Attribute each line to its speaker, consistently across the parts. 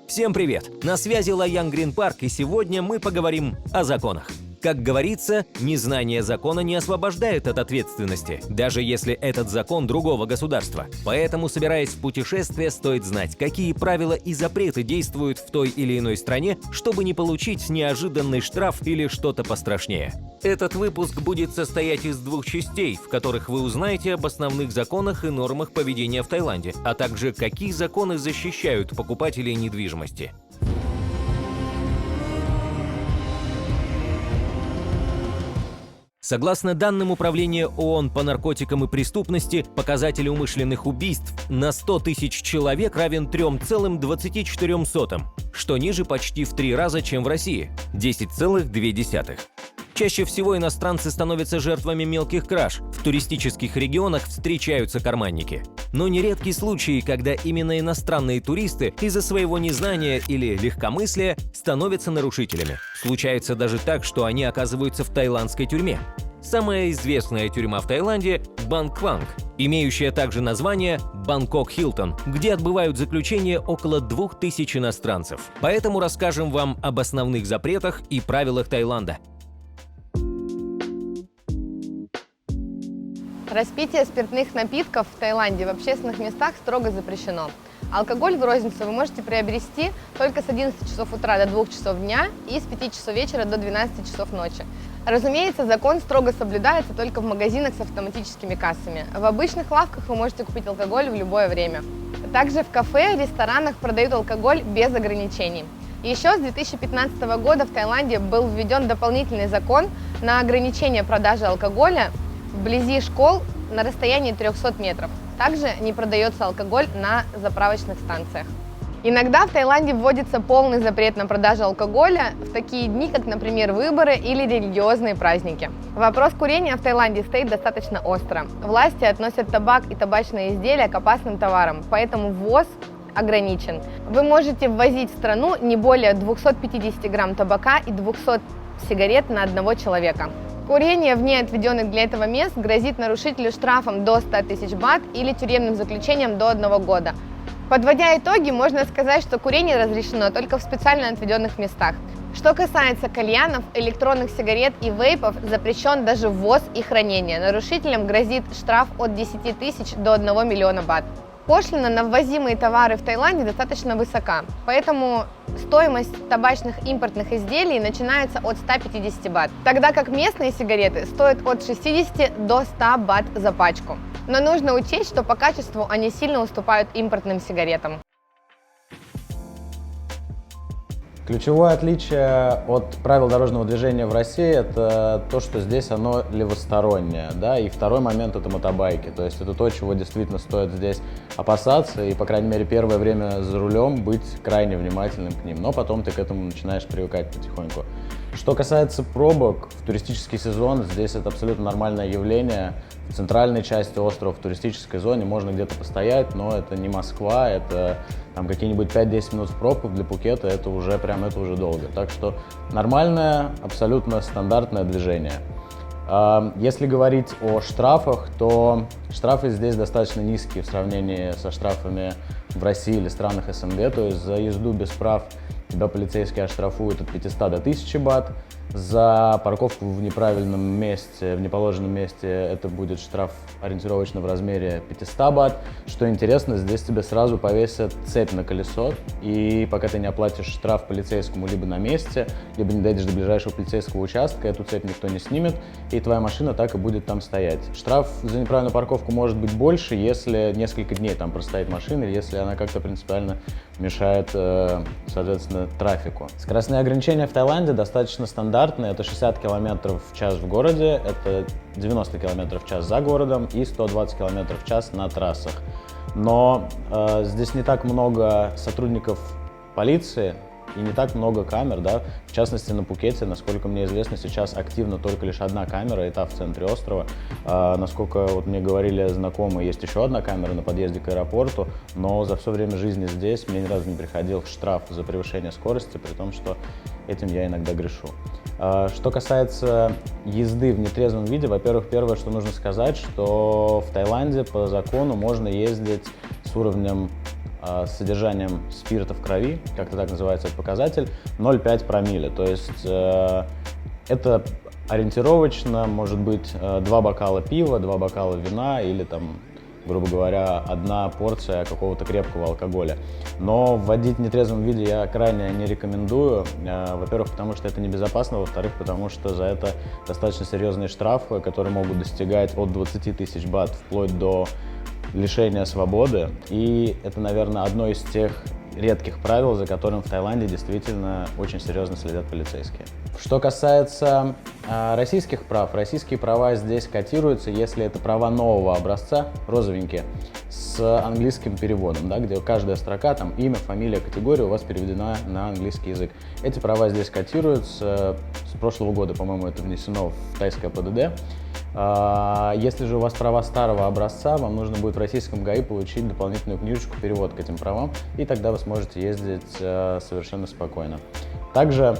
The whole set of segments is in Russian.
Speaker 1: Всем привет! На связи Лаян Грин Парк, и сегодня мы поговорим о законах. Как говорится, незнание закона не освобождает от ответственности, даже если этот закон другого государства. Поэтому, собираясь в путешествие, стоит знать, какие правила и запреты действуют в той или иной стране, чтобы не получить неожиданный штраф или что-то пострашнее. Этот выпуск будет состоять из двух частей, в которых вы узнаете об основных законах и нормах поведения в Таиланде, а также какие законы защищают покупателей недвижимости. Согласно данным Управления ООН по наркотикам и преступности, показатель умышленных убийств на 100 тысяч человек равен 3,24, что ниже почти в 3 раза, чем в России – 10,2. Чаще всего иностранцы становятся жертвами мелких краж. В туристических регионах встречаются карманники. Но нередки случаи, когда именно иностранные туристы из-за своего незнания или легкомыслия становятся нарушителями. Случается даже так, что они оказываются в таиландской тюрьме. Самая известная тюрьма в Таиланде – Бангкванг, имеющая также название Бангкок Хилтон, где отбывают заключение около 2000 иностранцев. Поэтому расскажем вам об основных запретах и правилах Таиланда.
Speaker 2: Распитие спиртных напитков в Таиланде в общественных местах строго запрещено. Алкоголь в розницу вы можете приобрести только с 11 часов утра до 2 часов дня и с 5 часов вечера до 12 часов ночи. Разумеется, закон строго соблюдается только в магазинах с автоматическими кассами. В обычных лавках вы можете купить алкоголь в любое время. Также в кафе и ресторанах продают алкоголь без ограничений. Еще с 2015 года в Таиланде был введен дополнительный закон на ограничение продажи алкоголя вблизи школ на расстоянии 300 метров. Также не продается алкоголь на заправочных станциях. Иногда в Таиланде вводится полный запрет на продажу алкоголя в такие дни, как, например, выборы или религиозные праздники. Вопрос курения в Таиланде стоит достаточно остро. Власти относят табак и табачные изделия к опасным товарам, поэтому ввоз ограничен. Вы можете ввозить в страну не более 250 грамм табака и 200 сигарет на одного человека. Курение вне отведенных для этого мест грозит нарушителю штрафом до 100 тысяч бат или тюремным заключением до 1 года. Подводя итоги, можно сказать, что курение разрешено только в специально отведенных местах. Что касается кальянов, электронных сигарет и вейпов, запрещен даже ввоз и хранение. Нарушителям грозит штраф от 10 тысяч до 1 миллиона бат. Пошлина на ввозимые товары в Таиланде достаточно высока, поэтому стоимость табачных импортных изделий начинается от 150 бат, тогда как местные сигареты стоят от 60 до 100 бат за пачку. Но нужно учесть, что по качеству они сильно уступают импортным сигаретам.
Speaker 3: Ключевое отличие от правил дорожного движения в России – это то, что здесь оно левостороннее, да, и второй момент – это мотобайки, то есть это то, чего действительно стоит здесь опасаться и, по крайней мере, первое время за рулем быть крайне внимательным к ним, но потом ты к этому начинаешь привыкать потихоньку. Что касается пробок, в туристический сезон здесь это абсолютно нормальное явление. В центральной части острова, в туристической зоне можно где-то постоять, но это не Москва, это там какие-нибудь 5-10 минут в пробках для Пхукета, это уже долго. Так что нормальное, абсолютно стандартное движение. Если говорить о штрафах, то штрафы здесь достаточно низкие в сравнении со штрафами в России или странах СНГ, то есть за езду без прав тебя полицейские оштрафуют от 500 до 1000 бат. За парковку в неправильном месте, в неположенном месте, это будет штраф ориентировочно в размере 500 бат. Что интересно, здесь тебе сразу повесят цепь на колесо, и пока ты не оплатишь штраф полицейскому либо на месте, либо не доедешь до ближайшего полицейского участка, эту цепь никто не снимет, и твоя машина так и будет там стоять. Штраф за неправильную парковку может быть больше, если несколько дней там простоит машина, или если она как-то принципиально мешает, соответственно, трафику. Скоростные ограничения в Таиланде достаточно стандартные. Это 60 км в час в городе, это 90 км в час за городом и 120 км в час на трассах. Но здесь не так много сотрудников полиции и не так много камер, да. В частности, на Пхукете, насколько мне известно, сейчас активна только лишь одна камера, и та в центре острова. Насколько вот мне говорили знакомые, есть еще одна камера на подъезде к аэропорту, но за все время жизни здесь мне ни разу не приходил штраф за превышение скорости, при том, что этим я иногда грешу. Что касается езды в нетрезвом виде, во-первых, первое, что нужно сказать, что в Таиланде по закону можно ездить с уровнем с содержанием спирта в крови, как-то так называется этот показатель, 0,5 промилле. То есть это ориентировочно может быть 2 бокала пива, 2 бокала вина или там, грубо говоря, 1 порция какого-то крепкого алкоголя. Но вводить в нетрезвом виде я крайне не рекомендую. Во-первых, потому что это небезопасно, во-вторых, потому что за это достаточно серьезные штрафы, которые могут достигать от 20 тысяч бат вплоть до лишения свободы. И это, наверное, одно из тех редких правил, за которым в Таиланде действительно очень серьезно следят полицейские. Что касается российских прав, российские права здесь котируются, если это права нового образца, розовенькие, с английским переводом, да, где каждая строка, там имя, фамилия, категория у вас переведена на английский язык. Эти права здесь котируются, с прошлого года, по-моему, это внесено в тайское ПДД. Если же у вас права старого образца, вам нужно будет в российском ГАИ получить дополнительную книжечку, перевод к этим правам, и тогда вы сможете ездить совершенно спокойно. Также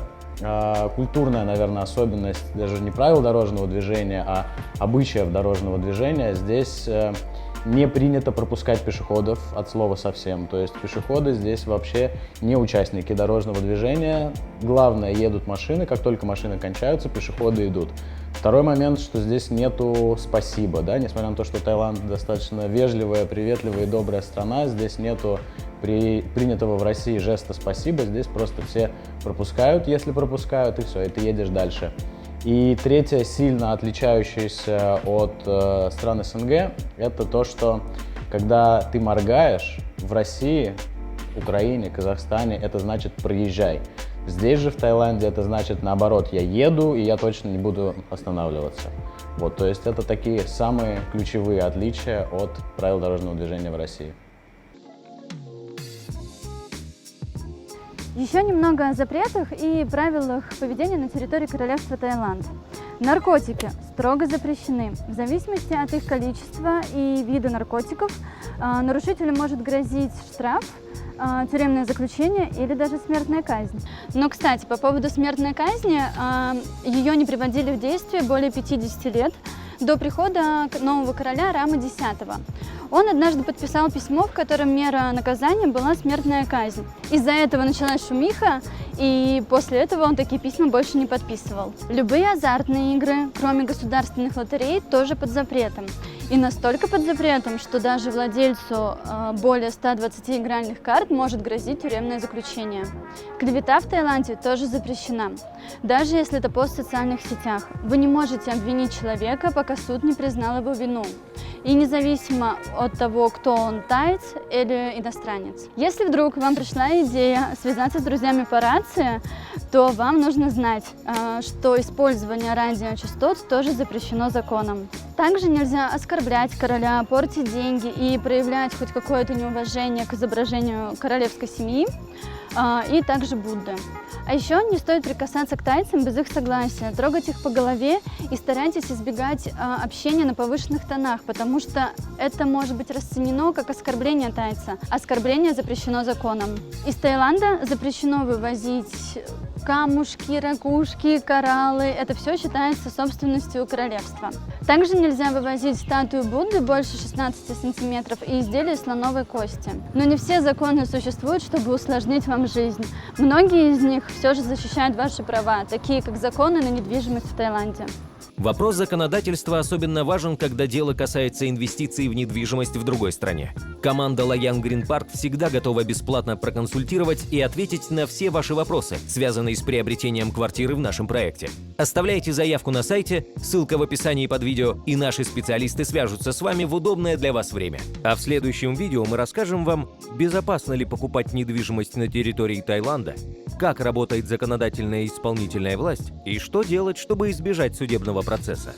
Speaker 3: культурная, наверное, особенность даже не правил дорожного движения, а обычаев дорожного движения. Здесь не принято пропускать пешеходов от слова совсем. То есть пешеходы здесь вообще не участники дорожного движения. Главное, едут машины, как только машины кончаются, пешеходы идут. Второй момент, что здесь нету спасибо, да, несмотря на то, что Таиланд достаточно вежливая, приветливая и добрая страна, здесь нету принятого в России жеста спасибо, здесь просто все пропускают, если пропускают, и все, и ты едешь дальше. И третье, сильно отличающееся от стран СНГ, это то, что когда ты моргаешь в России, Украине, Казахстане, это значит проезжай. Здесь же в Таиланде это значит наоборот, я еду и я точно не буду останавливаться. Вот, то есть это такие самые ключевые отличия от правил дорожного движения в России.
Speaker 4: Еще немного о запретах и правилах поведения на территории Королевства Таиланд. Наркотики строго запрещены. В зависимости от их количества и вида наркотиков нарушителю может грозить штраф, тюремное заключение или даже смертная казнь. Но, кстати, по поводу смертной казни, ее не приводили в действие более 50 лет до прихода нового короля Рама X. Он однажды подписал письмо, в котором мера наказания была смертная казнь. Из-за этого началась шумиха, и после этого он такие письма больше не подписывал. Любые азартные игры, кроме государственных лотерей, тоже под запретом. И настолько под запретом, что даже владельцу более 120 игральных карт может грозить тюремное заключение. Клевета в Таиланде тоже запрещена. Даже если это пост в социальных сетях. Вы не можете обвинить человека, пока суд не признал его вину. И независимо от того, кто он, таец или иностранец. Если вдруг вам пришла идея связаться с друзьями по рации, то вам нужно знать, что использование радиочастот тоже запрещено законом. Также нельзя оскорблять короля, портить деньги и проявлять хоть какое-то неуважение к изображению королевской семьи и также Будды. А еще не стоит прикасаться к тайцам без их согласия, трогать их по голове и старайтесь избегать общения на повышенных тонах, потому что это может быть расценено как оскорбление тайца. Оскорбление запрещено законом. Из Таиланда запрещено вывозить камушки, ракушки, кораллы. Это все считается собственностью королевства. Также нельзя вывозить статую Будды больше 16 сантиметров и изделия из слоновой кости. Но не все законы существуют, чтобы усложнить вам жизнь. Многие из них все же защищают ваши права, такие как законы на недвижимость в Таиланде.
Speaker 1: Вопрос законодательства особенно важен, когда дело касается инвестиций в недвижимость в другой стране. Команда Loyang Green Park всегда готова бесплатно проконсультировать и ответить на все ваши вопросы, связанные с приобретением квартиры в нашем проекте. Оставляйте заявку на сайте, ссылка в описании под видео, и наши специалисты свяжутся с вами в удобное для вас время. А в следующем видео мы расскажем вам, безопасно ли покупать недвижимость на территории Таиланда, как работает законодательная и исполнительная власть и что делать, чтобы избежать судебного процесса.